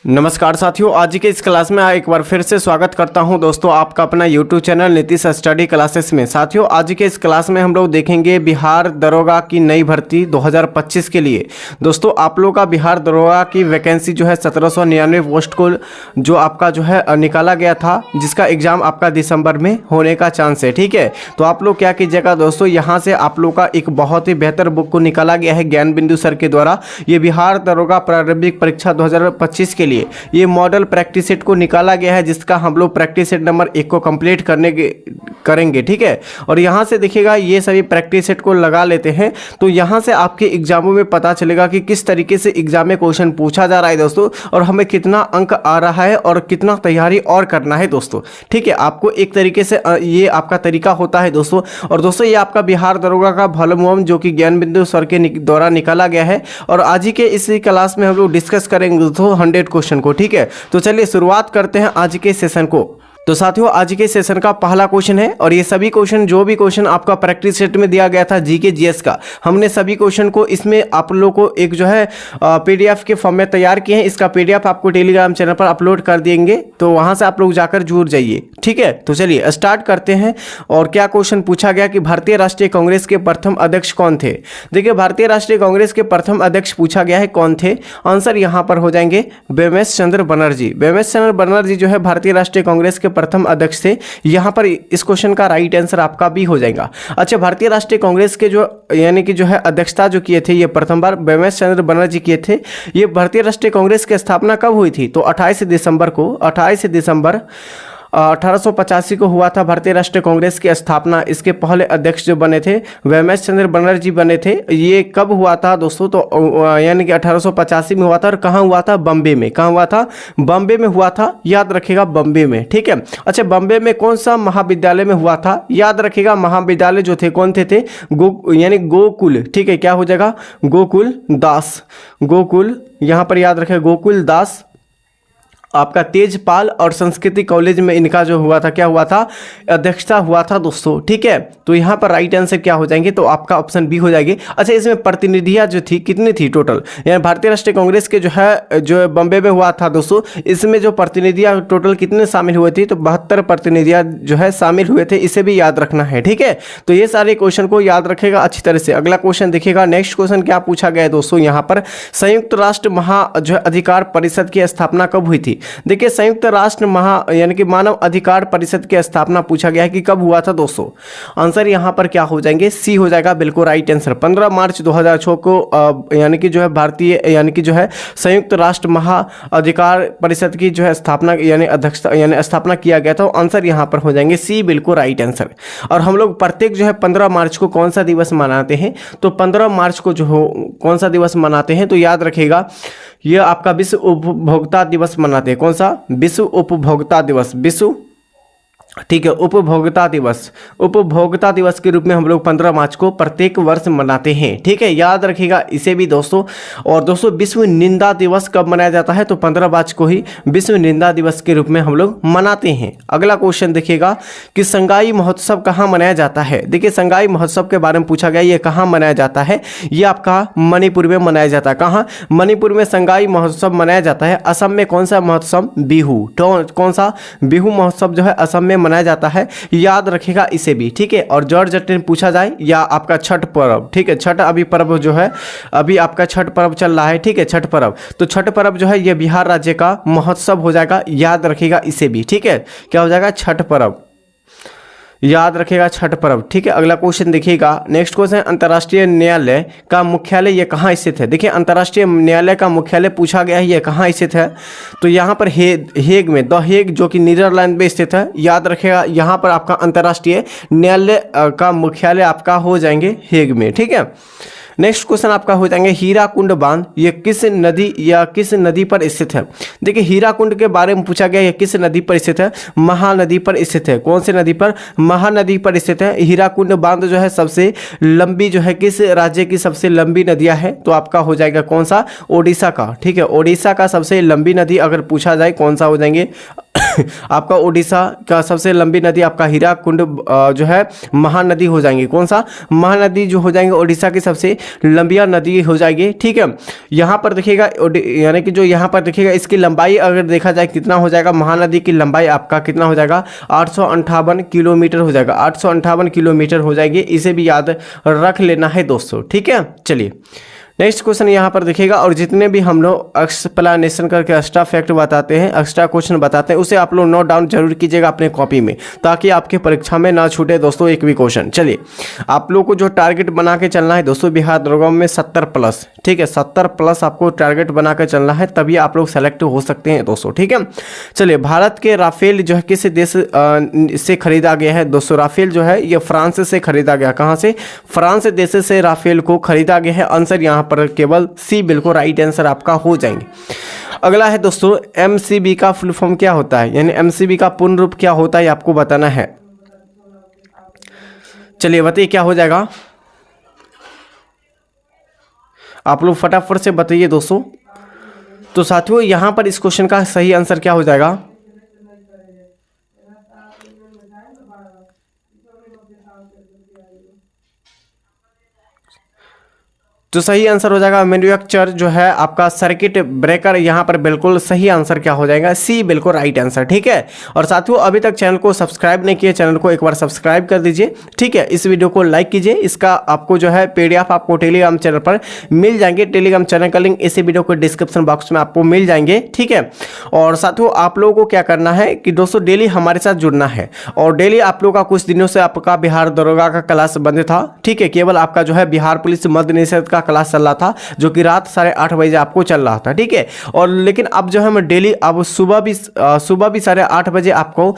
नमस्कार साथियों, आज के इस क्लास में एक बार फिर से स्वागत करता हूं दोस्तों आपका अपना YouTube channel Nitish study classes में। साथियों, आज के इस क्लास में हम लोग देखेंगे बिहार दरोगा की नई भर्ती 2025 के लिए। दोस्तों, आप लोगों का बिहार दरोगा की वैकेंसी जो है 1799 पोस्ट को जो आपका जो है निकाला गया था, जिसका एग्जाम आपका दिसंबर में होने का चांस है। ठीक है, तो आप लोग क्या कीजिएगा दोस्तों, यहाँ से आप लोग का एक बहुत ही बेहतर बुक को निकाला गया है ज्ञान बिंदु सर के द्वारा। ये बिहार दरोगा प्रारंभिक परीक्षा 2025 के लिए ये मॉडल प्रैक्टिस सेट को निकाला गया है, जिसका हम लोग प्रैक्टिस सेट नंबर 1 को कंप्लीट करेंगे। ठीक है, और यहाँ से देखिएगा ये सभी प्रैक्टिस सेट को लगा लेते हैं, तो यहाँ से आपके एग्जामों में पता चलेगा कि किस तरीके से एग्जाम में क्वेश्चन पूछा जा रहा है दोस्तों, और हमें कितना अंक आ रहा है और कितना तैयारी और करना है दोस्तों। ठीक है, आपको एक तरीके से ये आपका तरीका होता है दोस्तों। और दोस्तों, ये आपका बिहार दरोगा का वॉल्यूम 1 जो कि ज्ञान बिंदु सर के द्वारा निकाला गया है, और आज ही के इसी क्लास में हम लोग डिस्कस करेंगे दोस्तों 100 क्वेश्चन को। ठीक है, तो चलिए शुरुआत करते हैं आज के सेशन को। तो साथियों, आज के सेशन का पहला क्वेश्चन है, और ये सभी क्वेश्चन जो भी क्वेश्चन आपका प्रैक्टिस सेट में दिया गया था जीके जीएस का, हमने सभी क्वेश्चन को इसमें आप लोगों को एक जो है पीडीएफ के फॉर्म में तैयार किए हैं। इसका पीडीएफ आपको टेलीग्राम चैनल पर अपलोड कर देंगे, तो वहां से आप लोग जाकर जुड़ जाइए। ठीक है, तो चलिए स्टार्ट करते हैं। और क्या क्वेश्चन पूछा गया कि भारतीय राष्ट्रीय कांग्रेस के प्रथम अध्यक्ष कौन थे। देखिए, भारतीय राष्ट्रीय कांग्रेस के प्रथम अध्यक्ष पूछा गया है कौन थे। आंसर यहाँ पर हो जाएंगे बेमेश चंद्र बनर्जी। बेमेश चंद्र बनर्जी जो है भारतीय राष्ट्रीय कांग्रेस के प्रथम अध्यक्ष थे। यहां पर इस क्वेश्चन का राइट आंसर आपका भी हो जाएगा। अच्छा, भारतीय राष्ट्रीय कांग्रेस के जो यानी कि जो है अध्यक्षता जो किए थे, ये प्रथम बार बेमेश चंद्र बनर्जी किए थे। ये भारतीय राष्ट्रीय कांग्रेस की स्थापना कब हुई थी, तो 28 दिसंबर 1885 को हुआ था भारतीय राष्ट्रीय कांग्रेस की स्थापना। इसके पहले अध्यक्ष जो बने थे बेमेश चंद्र बनर्जी बने थे। ये कब हुआ था दोस्तों, तो यानी कि 1885 में हुआ था। और कहाँ हुआ था, बम्बे में। कहाँ हुआ था, बम्बे में हुआ था, याद रखिएगा बम्बे में। ठीक है, अच्छा, बम्बे में कौन सा महाविद्यालय में हुआ था, याद रखिएगा महाविद्यालय जो थे कौन थे यानी गोकुल। ठीक है, क्या हो जाएगा, गोकुल दास। गोकुल यहाँ पर याद रखें, गोकुल दास आपका तेजपाल और संस्कृति कॉलेज में इनका जो हुआ था, क्या हुआ था, अध्यक्षता हुआ था दोस्तों। ठीक है, तो यहाँ पर राइट आंसर क्या हो जाएंगे, तो आपका ऑप्शन बी हो जाएगी। अच्छा, इसमें प्रतिनिधियाँ जो थी कितनी थी टोटल, यानी भारतीय राष्ट्रीय कांग्रेस के जो है जो बम्बे में हुआ था दोस्तों, इसमें जो प्रतिनिधियाँ टोटल कितने शामिल हुए थे, तो 72 प्रतिनिधियाँ जो है शामिल हुए थे। इसे भी याद रखना है। ठीक है, तो ये सारे क्वेश्चन को याद रखेगा अच्छी तरह से। अगला क्वेश्चन देखिएगा, नेक्स्ट क्वेश्चन क्या पूछा गया है दोस्तों, यहाँ पर संयुक्त राष्ट्र अधिकार परिषद की स्थापना कब हुई थी। देखिए, संयुक्त राष्ट्र यानी कि मानव अधिकार परिषद की स्थापना पूछा गया है कि कब हुआ था दोस्तों। आंसर यहां पर क्या हो जाएंगे, सी हो जाएगा बिल्कुल राइट आंसर। 15 मार्च 2006 को यानी कि जो है भारतीय यानी कि जो है संयुक्त राष्ट्र अधिकार परिषद की जो है स्थापना यानी अध्यक्षता यानी स्थापना किया गया था। आंसर यहां पर हो जाएंगे सी, बिल्कुल राइट आंसर। और हम लोग प्रत्येक जो है 15 मार्च को कौन सा दिवस मनाते हैं, तो 15 मार्च को जो हो कौन सा दिवस मनाते हैं, तो याद रखिएगा यह आपका विश्व उपभोक्ता दिवस मनाते हैं। कौन सा, विश्व उपभोक्ता दिवस। विश्व, ठीक है, उपभोक्ता दिवस के रूप में हम लोग 15 मार्च को प्रत्येक वर्ष मनाते हैं। ठीक है, याद रखिएगा इसे भी दोस्तों। और दोस्तों, विश्व निंदा दिवस कब मनाया जाता है, तो 15 मार्च को ही विश्व निंदा दिवस के रूप में हम लोग मनाते हैं। अगला क्वेश्चन देखिएगा कि संगाई महोत्सव कहाँ मनाया जाता है। देखिए, संगाई महोत्सव के बारे में पूछा गया, ये कहाँ मनाया जाता है, ये आपका मणिपुर में मनाया जाता है। कहाँ, मणिपुर में संगाई महोत्सव मनाया जाता है। असम में कौन सा महोत्सव, बिहू। कौन सा, बिहू महोत्सव जो है असम में मनाया जाता है, याद रखेगा इसे भी। ठीक है, और जॉर्ज पूछा जाए या आपका छठ पर्व। ठीक है, छठ अभी पर्व जो है अभी आपका छठ पर्व चल रहा है। ठीक है, छठ पर्व, तो छठ पर्व जो है ये बिहार राज्य का महोत्सव हो जाएगा, याद रखेगा इसे भी। ठीक है, क्या हो जाएगा, छठ पर्व, याद रखेगा छठ पर्व। ठीक है, अगला क्वेश्चन देखिएगा, नेक्स्ट क्वेश्चन, अंतर्राष्ट्रीय न्यायालय का मुख्यालय ये कहाँ स्थित है। देखिए, अंतर्राष्ट्रीय न्यायालय का मुख्यालय पूछा गया है, ये कहाँ स्थित है, तो यहाँ पर हेग में, द हेग जो कि नीदरलैंड में स्थित है। याद रखेगा यहाँ पर आपका अंतर्राष्ट्रीय न्यायालय का मुख्यालय आपका हो जाएंगे हेग में। ठीक है, नेक्स्ट क्वेश्चन आपका हो जाएंगे, हीराकुंड बांध ये किस नदी पर स्थित है। देखिए, हीराकुंड के बारे में पूछा गया, ये किस नदी पर स्थित है, महानदी पर स्थित है। कौन सी नदी पर, महानदी पर स्थित है। हीराकुंड बांध जो है सबसे लंबी जो है किस राज्य की सबसे लंबी नदियां है, तो आपका हो जाएगा कौन सा, ओडिशा का। ठीक है, ओडिशा का सबसे लंबी नदी अगर पूछा जाए कौन सा हो जाएंगे आपका उड़ीसा का सबसे लंबी नदी आपका हीराकुंड जो है महानदी हो जाएंगी। कौन सा महानदी जो हो जाएंगे उड़ीसा की सबसे लंबिया नदी हो जाएगी। ठीक है, यहाँ पर देखिएगा यानी कि जो यहाँ पर देखिएगा इसकी लंबाई अगर देखा जाए कितना हो जाएगा, महानदी की लंबाई आपका कितना हो जाएगा 858 किलोमीटर हो जाएगा, 858 किलोमीटर हो जाएगी। इसे भी याद रख लेना है दोस्तों। ठीक है, चलिए नेक्स्ट क्वेश्चन यहाँ पर देखिएगा। और जितने भी हम लोग एक्सप्लेनेशन करके एक्स्ट्रा फैक्ट बताते हैं, एक्स्ट्रा क्वेश्चन बताते हैं, उसे आप लोग नोट डाउन जरूर कीजिएगा अपने कॉपी में, ताकि आपकी परीक्षा में ना छूटे दोस्तों एक भी क्वेश्चन। चलिए आप लोग को जो टारगेट बना के चलना है दोस्तों बिहार दरोगा में 70+। ठीक है, 70+ आपको टारगेट बना के चलना है, तभी आप लोग सेलेक्ट हो सकते हैं दोस्तों। ठीक है, चलिए भारत के राफेल जो है किस देश से खरीदा गया है दोस्तों? राफेल जो है ये फ्रांस से खरीदा गया। कहाँ से? फ्रांस देश से राफेल को खरीदा गया है। आंसर यहाँ पर केवल सी बिल्कुल राइट आंसर आपका हो जाएंगे। अगला है दोस्तों एमसीबी का फुल फॉर्म क्या होता है, यानी एमसीबी का पूर्ण रूप क्या होता है आपको बताना है। चलिए बताइए क्या हो जाएगा, आप लोग फटाफट से बताइए दोस्तों। तो साथियों यहां पर इस क्वेश्चन का सही आंसर क्या हो जाएगा? तो सही आंसर हो जाएगा मैन्युफैक्चर जो है आपका सर्किट ब्रेकर। यहाँ पर बिल्कुल सही आंसर क्या हो जाएगा? सी बिल्कुल राइट आंसर। ठीक है, और साथियों अभी तक चैनल को सब्सक्राइब नहीं किए, चैनल को एक बार सब्सक्राइब कर दीजिए। ठीक है, इस वीडियो को लाइक कीजिए। इसका आपको जो है PDF आपको टेलीग्राम चैनल पर मिल जाएंगे। टेलीग्राम चैनल का लिंक इसी वीडियो को डिस्क्रिप्शन बॉक्स में आपको मिल जाएंगे। ठीक है, और साथियों आप लोगों को क्या करना है कि दोस्तों डेली हमारे साथ जुड़ना है, और डेली आप लोगों का कुछ दिनों से आपका बिहार दरोगा का क्लास बंद था। ठीक है, केवल आपका जो है बिहार पुलिस मद्य निषेध का क्लास चल रहा था, जो कि रात 8:30 बजे आपको चल रहा था। ठीक है, और लेकिन अब जो है मैं डेली अब सुबह भी 8:30 बजे आपको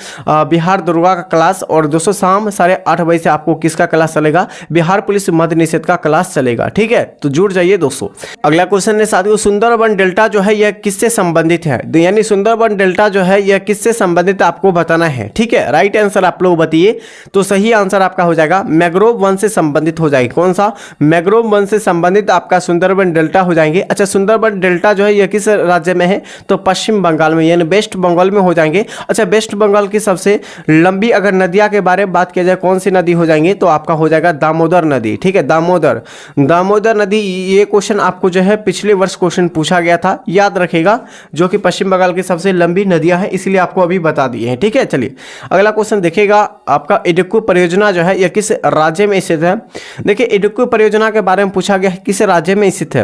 बिहार दरोगा का क्लास, और दोस्तों शाम 8:30 बजे से आपको किसका क्लास चलेगा? बिहार पुलिस मद्य निषेध का क्लास चलेगा। ठीक है, तो जुड़ जाइए दोस्तों। अगला क्वेश्चन है साथियों सुंदरबन डेल्टा जो है यह किससे संबंधित है, यानी सुंदरबन डेल्टा जो है यह किससे संबंधित आपको बताना है। ठीक है, राइट आंसर आप लोग बताइए। तो सही आंसर आपका हो जाएगा मैंग्रोव वन से संबंधित हो जाएगी। कौन सा? मैंग्रोव वन से संबंधित आपका सुंदरबन डेल्टा हो जाएंगे। अच्छा, सुंदरबन डेल्टा जो है यह किस राज्य में है? तो पश्चिम बंगाल में, यानी वेस्ट बंगाल में हो जाएंगे। अच्छा, वेस्ट बंगाल की सबसे लंबी अगर नदियां के बारे में बात किया जाए, कौन सी नदी हो जाएंगे? तो आपका हो जाएगा दामोदर नदी। ठीक है, दामोदर नदी। ये क्वेश्चन आपको जो है पिछले वर्ष क्वेश्चन पूछा गया था, याद रखेगा, जो कि पश्चिम बंगाल की सबसे लंबी नदियां हैं, इसलिए आपको अभी बता दिए हैं। ठीक है, चलिए अगला क्वेश्चन देखिएगा। आपका इडुक्की परियोजना जो है यह किस राज्य में स्थित है? देखिए इडुक्की परियोजना के बारे में पूछा गया है, किस राज्य में स्थित है?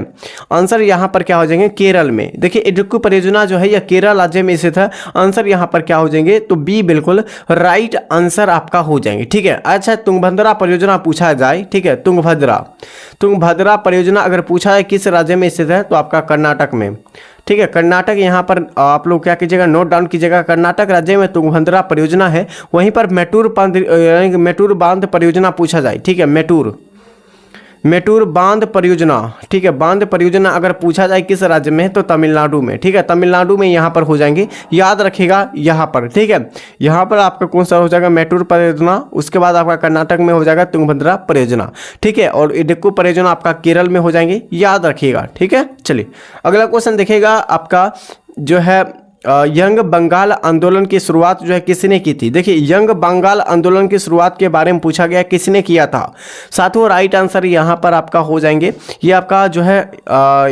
आंसर यहां पर क्या हो जाएंगे? केरल में। देखिए इडुक्की परियोजना जो है यह केरल राज्य में स्थित है। आंसर यहां पर क्या हो जाएंगे? तो बी बिल्कुल राइट आंसर आपका हो जाएंगे। ठीक है, अच्छा तुंगभद्रा परियोजना पूछा जाए, ठीक है, तुंगभद्रा परियोजना अगर पूछा जाए किस राज्य में स्थित है, तो आपका कर्नाटक में। ठीक है, कर्नाटक। यहाँ पर आप लोग क्या कीजिएगा, नोट डाउन कीजिएगा, कर्नाटक राज्य में तुंगभद्रा परियोजना है। वहीं पर मेटूर बांध परियोजना पूछा जाए। ठीक है, मेटूर बांध परियोजना। ठीक है, बांध परियोजना अगर पूछा जाए किस राज्य में है, तो तमिलनाडु में। ठीक है, तमिलनाडु में यहाँ पर हो जाएंगे, याद रखिएगा यहाँ पर। ठीक है, यहाँ पर आपका कौन सा हो जाएगा? मेटूर परियोजना। उसके बाद आपका कर्नाटक में हो जाएगा तुंगभद्रा परियोजना। ठीक है, और इडुक्की परियोजना आपका केरल में हो जाएंगे, याद रखिएगा। ठीक है, चलिए अगला क्वेश्चन देखिएगा। आपका जो है यंग बंगाल आंदोलन की शुरुआत जो है किसने की थी? देखिए यंग बंगाल आंदोलन की शुरुआत के बारे में पूछा गया, किसने किया था? साथियों राइट आंसर यहाँ पर आपका हो जाएंगे, ये आपका जो है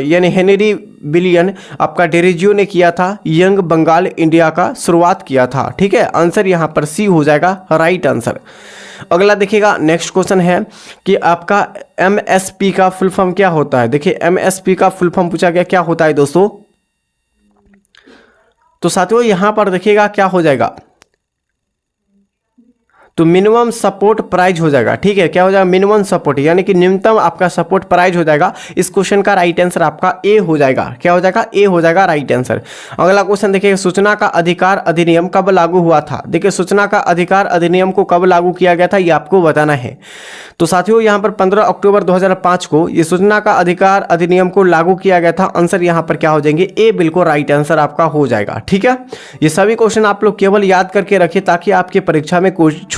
यानी हेनरी विलियम आपका डेरिजियो ने किया था। यंग बंगाल इंडिया का शुरुआत किया था। ठीक है, आंसर यहाँ पर सी हो जाएगा राइट आंसर। अगला देखिएगा, नेक्स्ट क्वेश्चन है कि आपका MSP का फुल फॉर्म क्या होता है? देखिए MSP का फुल फॉर्म पूछा गया, क्या होता है दोस्तों? तो साथियों यहां पर देखिएगा क्या हो जाएगा, तो मिनिमम सपोर्ट प्राइस हो जाएगा। ठीक है, क्या हो जाएगा? मिनिमम सपोर्ट, यानी कि न्यूनतम आपका सपोर्ट प्राइस हो जाएगा। इस क्वेश्चन का राइट आंसर आपका ए हो जाएगा। क्या हो जाएगा? ए हो जाएगा राइट आंसर। अगला क्वेश्चन देखिए, सूचना का अधिकार अधिनियम कब लागू हुआ था? देखिए सूचना का अधिकार अधिनियम को कब लागू किया गया था, ये आपको बताना है। तो साथियों यहाँ पर 15 अक्टूबर 2005 को ये सूचना का अधिकार अधिनियम को लागू किया गया था। आंसर यहाँ पर क्या हो जाएंगे? ए बिल्कुल राइट आंसर आपका हो जाएगा। ठीक है, ये सभी क्वेश्चन आप लोग केवल याद करके रखिए, ताकि आपके परीक्षा में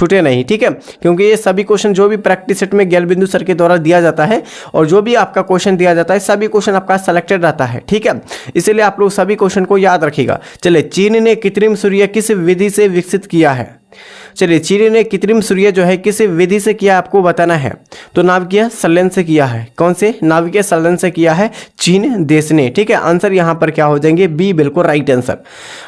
छूटे नहीं, ठीक है, क्योंकि ये सभी क्वेश्चन जो भी प्रैक्टिस सेट में ज्ञान बिंदु सर के द्वारा दिया जाता है और जो भी आपका क्वेश्चन दिया जाता है सभी क्वेश्चन आपका सेलेक्टेड रहता है, ठीक है, इसलिए आप लोग सभी क्वेश्चन को याद रखिएगा। चलिए, चीन ने कृत्रिम सूर्य किस विधि से विकसित किया है? चलिए, चीन ने कृत्रिम सूर्य जो है किस विधि से किया आपको बताना है। तो नाभिकीय संलयन से किया है। कौन से? नाभिकीय संलयन से किया है चीन देश ने, ठीक है। आंसर यहाँ पर क्या हो जाएंगे? बी बिल्कुल राइट आंसर।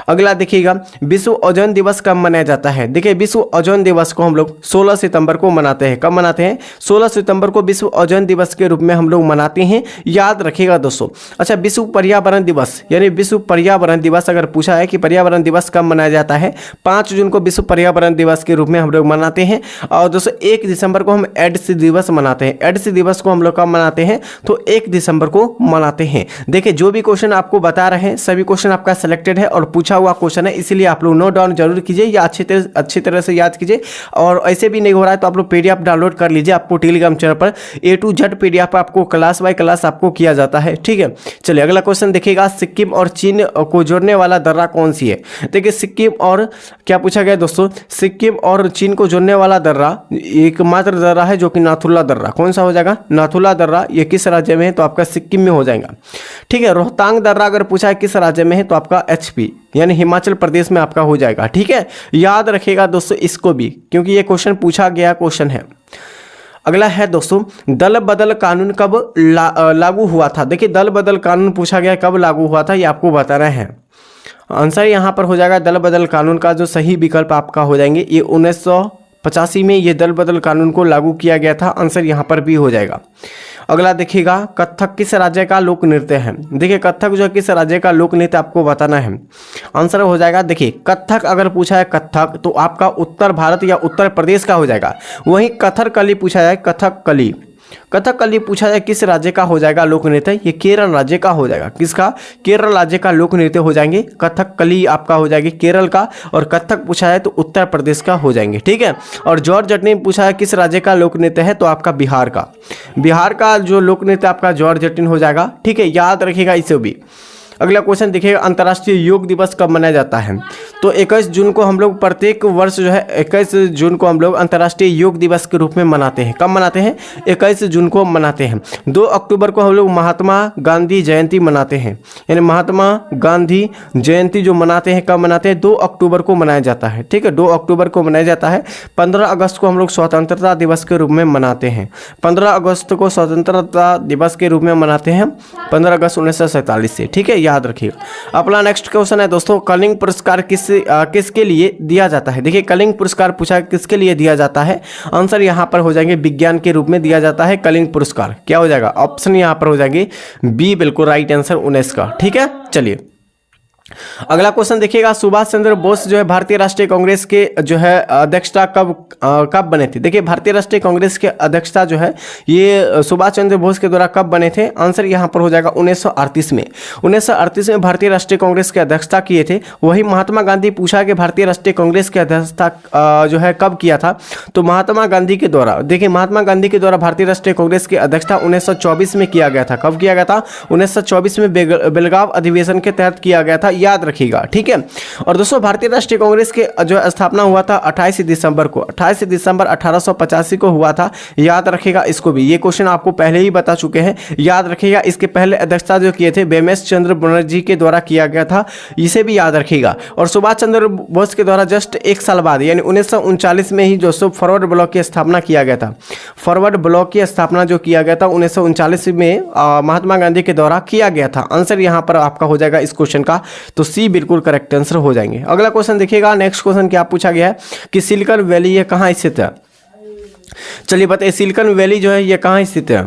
अगला देखिएगा, विश्व ओजोन दिवस कब मनाया जाता है? देखिए, विश्व ओजोन दिवस को हम लोग 16 सितंबर को मनाते हैं। कब मनाते हैं? 16 सितंबर को विश्व ओजोन दिवस के रूप में हम लोग मनाते हैं, याद रखिएगा दोस्तों। अच्छा, विश्व पर्यावरण दिवस यानी विश्व पर्यावरण दिवस अगर पूछा है कि पर्यावरण दिवस कब मनाया जाता है, 5 जून को विश्व पर्यावरण दिवस के रूप में हम लोग मनाते हैं। और दोस्तों 1 दिसंबर को हम एड्स दिवस मनाते हैं। एड्स दिवस को हम लोग कब मनाते हैं? तो 1 दिसंबर को मनाते हैं। देखिए, जो भी क्वेश्चन आपको बता रहे हैं सभी क्वेश्चन आपका सिलेक्टेड है और पूछा हुआ क्वेश्चन है, इसलिए आप लोग नोट डाउन जरूर कीजिए या अच्छी तरह से याद कीजिए। और ऐसे भी नहीं हो रहा है तो आप लोग पीडीएफ डाउनलोड कर लीजिए। आपको टेलीग्राम चैनल पर A to Z पीडीएफ आपको क्लास बाय क्लास आपको किया जाता है, ठीक है। चलिए, अगला क्वेश्चन देखिएगा, सिक्किम और चीन को जोड़ने वाला दर्रा कौन सी है? देखिए, सिक्किम और क्या पूछा गया दोस्तों? सिक्किम और चीन को जोड़ने वाला दर्रा एकमात्र दर्रा है जो कि नाथुला दर्रा। कौन सा हो जाएगा? नाथुला दर्रा। ये किस राज्य में है? तो आपका सिक्किम में हो जाएगा, ठीक है। रोहतांग दर्रा अगर पूछा है किस राज्य में है, तो आपका HP यानी हिमाचल प्रदेश में आपका हो जाएगा, ठीक है। याद रखिएगा दोस्तों इसको भी, क्योंकि ये क्वेश्चन पूछा गया क्वेश्चन है। अगला है दोस्तों, दल बदल कानून कब लागू हुआ था? देखिए, दल बदल कानून पूछा गया कब लागू हुआ था, ये आपको बताना है। आंसर यहाँ पर हो जाएगा दल बदल कानून का जो सही विकल्प आपका हो जाएंगे, ये 1985 में ये दल बदल कानून को लागू किया गया था। आंसर यहाँ पर भी हो जाएगा। अगला देखिएगा, कथक किस राज्य का लोक नृत्य है? देखिए, कथक जो है किस राज्य का लोक नृत्य आपको बताना है। आंसर हो जाएगा, देखिए, कथक अगर पूछा है कथक तो आपका उत्तर भारत या उत्तर प्रदेश का हो जाएगा। वहीं कथकली पूछा जाए कथकली, कथकली पूछा जाए किस राज्य का हो जाएगा लोक नृत्य? ये केरल राज्य का हो जाएगा। किसका? केरल राज्य का लोक नृत्य हो जाएंगे। कथकली आपका हो जाएगी केरल का, और कथक पूछा है तो उत्तर प्रदेश का हो जाएंगे, ठीक है। और जॉर्ज जटनी पूछा है किस राज्य का लोक नृत्य है, तो आपका बिहार का। बिहार का जो लोक नृत्य आपका जॉर्ज जटिन हो जाएगा, ठीक है, याद रखिएगा इसे भी। अगला क्वेश्चन देखिएगा, अंतर्राष्ट्रीय योग दिवस कब मनाया जाता है? तो 21 जून को हम लोग प्रत्येक वर्ष जो है 21 जून को हम लोग अंतर्राष्ट्रीय योग दिवस के रूप में मनाते हैं। कब मनाते हैं? 21 जून को मनाते हैं। 2 अक्टूबर को हम लोग महात्मा गांधी जयंती मनाते हैं, यानी महात्मा गांधी जयंती जो मनाते हैं कब मनाते हैं? 2 अक्टूबर को मनाया जाता है, ठीक है, 2 अक्टूबर को मनाया जाता है। 15 अगस्त को हम लोग स्वतंत्रता दिवस के रूप में मनाते हैं। 15 अगस्त को स्वतंत्रता दिवस के रूप में मनाते हैं, 15 अगस्त 1947 से, ठीक है, याद रखिएगा। अपना नेक्स्ट क्वेश्चन है दोस्तों, कलिंग पुरस्कार किसके लिए दिया जाता है? देखिए, कलिंग पुरस्कार पूछा किसके लिए दिया जाता है? आंसर यहाँ पर हो जाएंगे विज्ञान के रूप में दिया जाता है कलिंग पुरस्कार। क्या हो जाएगा? ऑप्शन यहाँ पर हो जाएंगे बी बिल्कुल राइट आंसर 19 का, ठीक है। चलिए, अगला क्वेश्चन देखिएगा, सुभाष चंद्र बोस जो है भारतीय राष्ट्रीय कांग्रेस के जो है अध्यक्षता कब बने थे? देखिए, भारतीय राष्ट्रीय कांग्रेस के अध्यक्षता जो है ये सुभाष चंद्र बोस के द्वारा कब बने थे? आंसर यहाँ पर हो जाएगा 1938 में। 1938 में भारतीय राष्ट्रीय कांग्रेस के अध्यक्षता किए थे। वही महात्मा गांधी पूछा कि भारतीय राष्ट्रीय कांग्रेस की अध्यक्षता जो है कब किया था? तो महात्मा गांधी के द्वारा, देखिए, महात्मा गांधी के द्वारा भारतीय राष्ट्रीय कांग्रेस की अध्यक्षता 1924 में किया गया था। कब किया गया था? 1924 में बेलगाव अधिवेशन के तहत किया गया था, याद रखिएगा, ठीक है। और दोस्तों, भारतीय राष्ट्रीय कांग्रेस के जो स्थापना हुआ था 28 दिसंबर को, 28 दिसंबर 1885 को हुआ था, याद रखिएगा इसको भी। ये क्वेश्चन आपको पहले ही बता चुके हैं, याद रखिएगा। इसके पहले अध्यक्षता जो किए थे वेमेश चंद्र बनर्जी के द्वारा किया गया था, इसे भी याद रखिएगा। और सुभाष चंद्र बोस के द्वारा जस्ट 1 साल बाद यानी 1939 में ही दोस्तों फॉरवर्ड ब्लॉक की स्थापना किया गया था। फॉरवर्ड ब्लॉक की स्थापना जो किया गया था 1939 में महात्मा गांधी के द्वारा किया गया था। आंसर यहाँ पर आपका हो जाएगा इस क्वेश्चन का, तो सी बिल्कुल करेक्ट आंसर हो जाएंगे। अगला क्वेश्चन देखिएगा, नेक्स्ट क्वेश्चन क्या पूछा गया है कि सिलिकॉन वैली ये कहाँ स्थित है? चलिए बताइए, सिलिकॉन वैली जो है ये कहाँ स्थित है?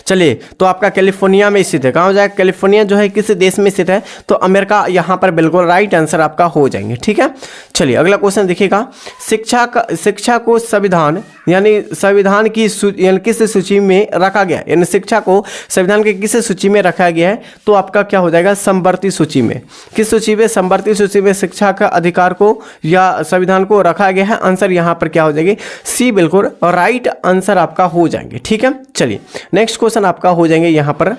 चलिए, तो आपका कैलिफोर्निया में स्थित है। कहाँ हो जाएगा? कैलिफोर्निया जो है किस देश में स्थित है? तो अमेरिका यहाँ पर बिल्कुल राइट आंसर आपका हो जाएंगे, ठीक है। चलिए, अगला क्वेश्चन देखिएगा, शिक्षा को संविधान यानी संविधान की यानी किस सूची में रखा गया? यानी शिक्षा को संविधान के किस सूची में रखा गया है? तो आपका क्या हो जाएगा? समवर्ती सूची में। किस सूची में? समवर्ती सूची में शिक्षा का अधिकार को या संविधान को रखा गया है। आंसर यहाँ पर क्या हो जाएगी? सी बिल्कुल राइट आंसर आपका हो जाएंगे, ठीक है। चलिए, नेक्स्ट क्वेश्चन आपका हो जाएंगे यहाँ पर।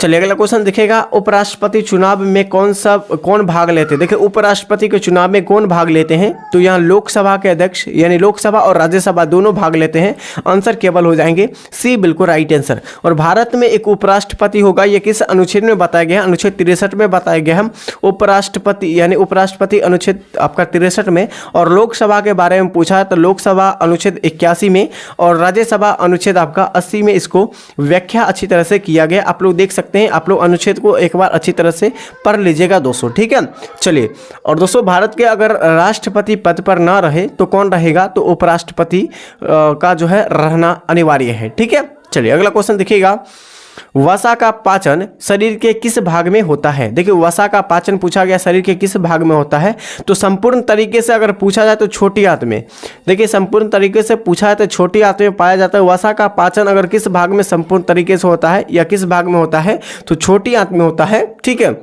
चलिए अगला क्वेश्चन दिखेगा, उपराष्ट्रपति चुनाव में कौन भाग लेते हैं। देखिए उपराष्ट्रपति के चुनाव में कौन भाग लेते हैं, तो यहाँ लोकसभा के अध्यक्ष यानी लोकसभा और राज्यसभा दोनों भाग लेते हैं। आंसर केवल हो जाएंगे सी, बिल्कुल राइट आंसर। और भारत में एक उपराष्ट्रपति होगा, ये किस अनुच्छेद में बताया गया है, अनुच्छेद 63 में बताया गया है। उपराष्ट्रपति यानी उपराष्ट्रपति अनुच्छेद आपका 63 में, और लोकसभा के बारे में पूछा है तो लोकसभा अनुच्छेद 81 में, और राज्यसभा अनुच्छेद आपका 80 में इसको व्याख्या अच्छी तरह से किया गया। आप लोग देख सकते हैं, आप लोग अनुच्छेद को एक बार अच्छी तरह से पढ़ लीजिएगा दोस्तों, ठीक है। चलिए, और दोस्तों भारत के अगर राष्ट्रपति पद पर ना रहे तो कौन रहेगा, तो उपराष्ट्रपति का जो है रहना अनिवार्य है, ठीक है। चलिए अगला क्वेश्चन देखिएगा, वसा का पाचन शरीर के किस भाग में होता है। देखिए वसा का पाचन पूछा गया शरीर के किस भाग में होता है, तो संपूर्ण तरीके से अगर पूछा जाए तो छोटी आंत में। देखिए संपूर्ण तरीके से पूछा है तो छोटी आंत में पाया जाता है। वसा का पाचन अगर किस भाग में संपूर्ण तरीके से होता है या किस भाग में होता है, तो छोटी आंत में होता है, ठीक है।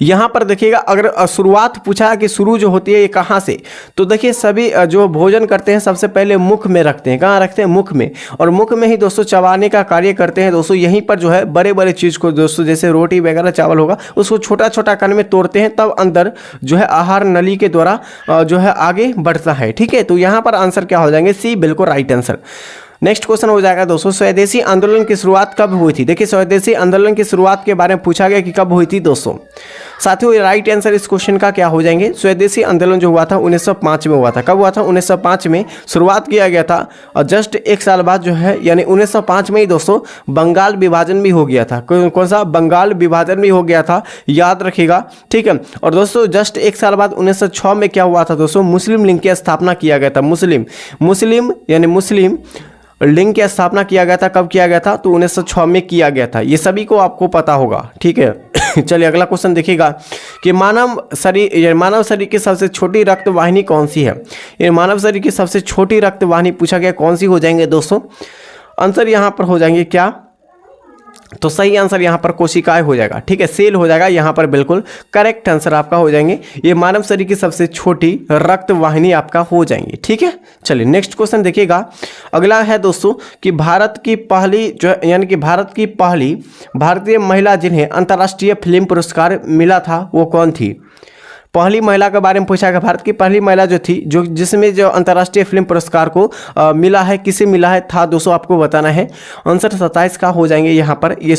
यहाँ पर देखिएगा, अगर शुरुआत पूछा है कि शुरू जो होती है ये कहाँ से, तो देखिए सभी जो भोजन करते हैं सबसे पहले मुख में रखते हैं। कहाँ रखते हैं, मुख में, और मुख में ही दोस्तों चबाने का कार्य करते हैं दोस्तों। यहीं पर जो है बड़े बड़े चीज़ को दोस्तों, जैसे रोटी वगैरह चावल होगा, उसको छोटा छोटा कण में तोड़ते हैं, तब अंदर जो है आहार नली के द्वारा जो है आगे बढ़ता है, ठीक है। तो यहाँ पर आंसर क्या हो जाएंगे, सी, बिल्कुल राइट आंसर। नेक्स्ट क्वेश्चन हो जाएगा दोस्तों, स्वदेशी आंदोलन की शुरुआत कब हुई थी। देखिए स्वदेशी आंदोलन की शुरुआत के बारे में पूछा गया कि कब हुई थी दोस्तों। साथियों राइट आंसर इस क्वेश्चन का क्या हो जाएंगे, स्वदेशी आंदोलन जो हुआ था 1905 में हुआ था। कब हुआ था, 1905 में शुरुआत किया गया था, और जस्ट एक साल बाद जो है यानी 1905 में ही दोस्तों बंगाल विभाजन भी हो गया था। कौन सा, बंगाल विभाजन भी हो गया था, याद रखिएगा, ठीक है। और दोस्तों जस्ट एक साल बाद 1906 में क्या हुआ था दोस्तों, मुस्लिम लीग की स्थापना किया गया था। मुस्लिम यानी मुस्लिम लिंग की स्थापना किया गया था। कब किया गया था, तो 1906 में किया गया था। ये सभी को आपको पता होगा, ठीक है। चलिए अगला क्वेश्चन देखिएगा कि मानव शरीर की सबसे छोटी रक्त वाहिनी कौन सी है। ये मानव शरीर की सबसे छोटी रक्त वाहिनी पूछा गया, कौन सी हो जाएंगे दोस्तों। आंसर यहाँ पर हो जाएंगे क्या, तो सही आंसर यहाँ पर कोशिकाएं हो जाएगा, ठीक है, सेल हो जाएगा यहाँ पर, बिल्कुल करेक्ट आंसर आपका हो जाएंगे। ये मानव शरीर की सबसे छोटी रक्त वाहिनी आपका हो जाएंगी, ठीक है। चलिए नेक्स्ट क्वेश्चन देखिएगा, अगला है दोस्तों कि भारत की पहली जो यानी कि भारत की पहली भारतीय महिला जिन्हें अंतर्राष्ट्रीय फिल्म पुरस्कार मिला था वो कौन थी। पहली महिला के बारे में पूछा गया, भारत की पहली महिला जो थी जो जिसमें जो अंतर्राष्ट्रीय फिल्म पुरस्कार को मिला है, किसे मिला है था दोस्तों, आपको बताना है। आंसर 27 का हो जाएंगे यहाँ पर, ये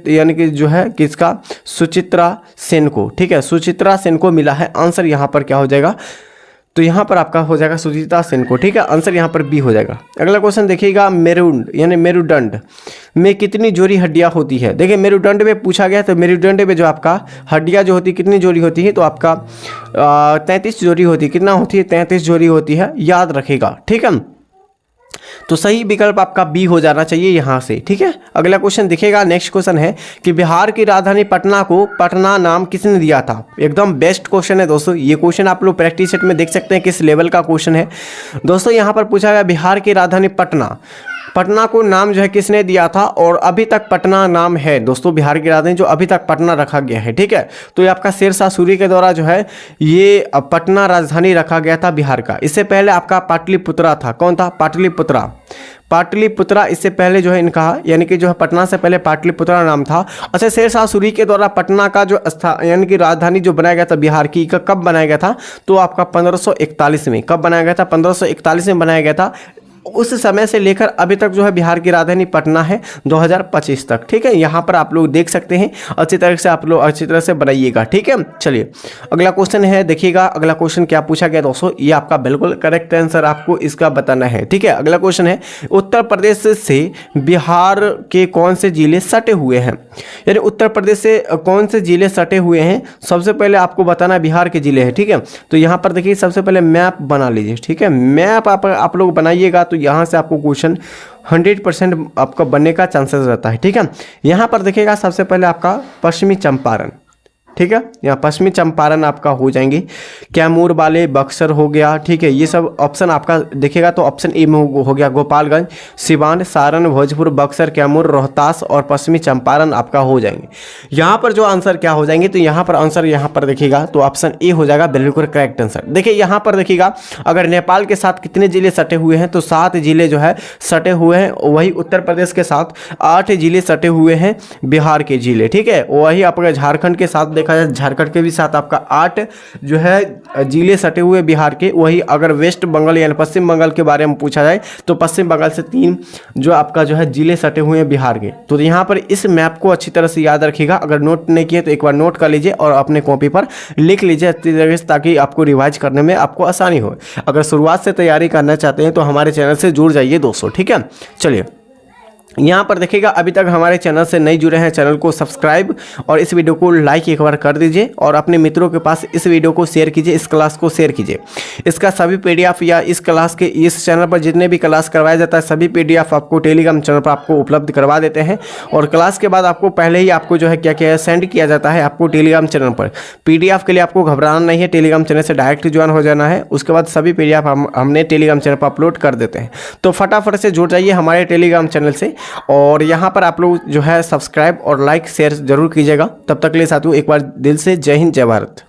यानी कि जो है किसका, सुचित्रा सेन को, ठीक है, सुचित्रा सेन को मिला है। आंसर यहाँ पर क्या हो जाएगा, तो यहाँ पर आपका हो जाएगा सुचित्रा सेन को, ठीक है। आंसर यहाँ पर बी हो जाएगा। अगला क्वेश्चन देखिएगा, मेरुदंड यानी मेरुदंड में कितनी जोड़ी हड्डियाँ होती है। देखिए मेरुदंड में पूछा गया, तो मेरुदंड में जो आपका हड्डियाँ जो होती है कितनी जोड़ी होती है, तो आपका 33 जोड़ी होती है। कितना होती है, 33 जोड़ी होती है, याद रखेगा, ठीक है। तो सही विकल्प आपका बी हो जाना चाहिए यहाँ से, ठीक है। अगला क्वेश्चन दिखेगा, नेक्स्ट क्वेश्चन है कि बिहार की राजधानी पटना को पटना नाम किसने दिया था। एकदम बेस्ट क्वेश्चन है दोस्तों, ये क्वेश्चन आप लोग प्रैक्टिस सेट में देख सकते हैं किस लेवल का क्वेश्चन है दोस्तों। यहाँ पर पूछा गया बिहार की राजधानी पटना को नाम जो है किसने दिया था, और अभी तक पटना नाम है दोस्तों बिहार की राजधानी, जो अभी तक पटना रखा गया है, ठीक है। तो ये आपका शेरशाह सूरी के द्वारा जो है ये पटना राजधानी रखा गया था बिहार का। इससे पहले आपका पाटलिपुत्रा था। कौन था, पाटलिपुत्रा इससे पहले जो है इनका, यानी कि जो है पटना से पहले पाटलिपुत्रा नाम था। अच्छा, शेरशाह सूरी के द्वारा पटना का जो यानी कि राजधानी जो बनाया गया था बिहार की, का कब बनाया गया था, तो आपका 1541 में। कब बनाया गया था, 1541 में बनाया गया था। उस समय से लेकर अभी तक जो है बिहार की राजधानी पटना है 2025 तक, ठीक है। यहाँ पर आप लोग देख सकते हैं, अच्छी तरह से आप लोग अच्छी तरह से बनाइएगा, ठीक है। चलिए अगला क्वेश्चन है, देखिएगा अगला क्वेश्चन क्या पूछा गया दोस्तों, ये आपका बिल्कुल करेक्ट आंसर आपको इसका बताना है, ठीक है। अगला क्वेश्चन है, उत्तर प्रदेश से बिहार के कौन से जिले सटे हुए हैं, यानी उत्तर प्रदेश से कौन से जिले सटे हुए हैं, सबसे पहले आपको बताना बिहार के जिले हैं, ठीक है। तो यहाँ पर देखिए सबसे पहले मैप बना लीजिए, ठीक है। मैप आप लोग बनाइएगा तो यहाँ से आपको क्वेश्चन 100% आपका बनने का चांसेस रहता है, ठीक है। यहाँ पर देखिएगा सबसे पहले आपका पश्चिमी चंपारण, ठीक है। यहाँ पश्चिमी चंपारण आपका हो जाएंगे, कैमूर वाले, बक्सर हो गया, ठीक है। ये सब ऑप्शन आपका देखिएगा तो ऑप्शन ए में हो गया गोपालगंज, सिवान, सारण, भोजपुर, बक्सर, कैमूर, रोहतास और पश्चिमी चंपारण आपका हो जाएंगे। यहाँ पर जो आंसर क्या हो जाएंगे, तो यहाँ पर आंसर यहाँ पर देखिएगा तो ऑप्शन ए हो जाएगा बिल्कुल करेक्ट आंसर। देखिए यहाँ पर देखिएगा अगर नेपाल के साथ कितने जिले सटे हुए हैं, तो 7 जिले जो है सटे हुए हैं। वही उत्तर प्रदेश के साथ 8 जिले सटे हुए हैं बिहार के जिले, ठीक है। वही आपका झारखंड के साथ देखा जाए, झारखंड के भी साथ आपका 8 जो है जिले सटे हुए बिहार के। वही अगर वेस्ट बंगाल यानी पश्चिम बंगाल के बारे में पूछा जाए तो पश्चिम बंगाल से 3 जो आपका जो है जिले सटे हुए हैं बिहार के। तो यहाँ पर इस मैप को अच्छी तरह से याद रखिएगा। अगर नोट नहीं किए तो एक बार नोट कर लीजिए और अपने कॉपी पर लिख लीजिए अच्छी तरह से, ताकि आपको रिवाइज करने में आपको आसानी हो। अगर शुरुआत से तैयारी करना चाहते हैं तो हमारे चैनल से जुड़ जाइए दोस्तों, ठीक है। चलिए यहाँ पर देखिएगा अभी तक हमारे चैनल से नहीं जुड़े हैं, चैनल को सब्सक्राइब और इस वीडियो को लाइक एक बार कर दीजिए और अपने मित्रों के पास इस वीडियो को शेयर कीजिए, इस क्लास को शेयर कीजिए। इसका सभी पीडीएफ या इस क्लास के इस चैनल पर जितने भी क्लास करवाया जाता है सभी पीडीएफ आपको टेलीग्राम चैनल पर आपको उपलब्ध करवा देते हैं। और क्लास के बाद आपको पहले ही आपको जो है क्या क्या सेंड किया जाता है आपको टेलीग्राम चैनल पर। पीडीएफ के लिए आपको घबराना नहीं है, टेलीग्राम चैनल से डायरेक्ट ज्वाइन हो जाना है। उसके बाद सभी पीडीएफ हमने टेलीग्राम चैनल पर अपलोड कर देते हैं। तो फटाफट से जुड़ जाइए हमारे टेलीग्राम चैनल से और यहाँ पर आप लोग जो है सब्सक्राइब और लाइक शेयर जरूर कीजिएगा। तब तक के लिए साथियों एक बार दिल से जय हिंद, जय भारत।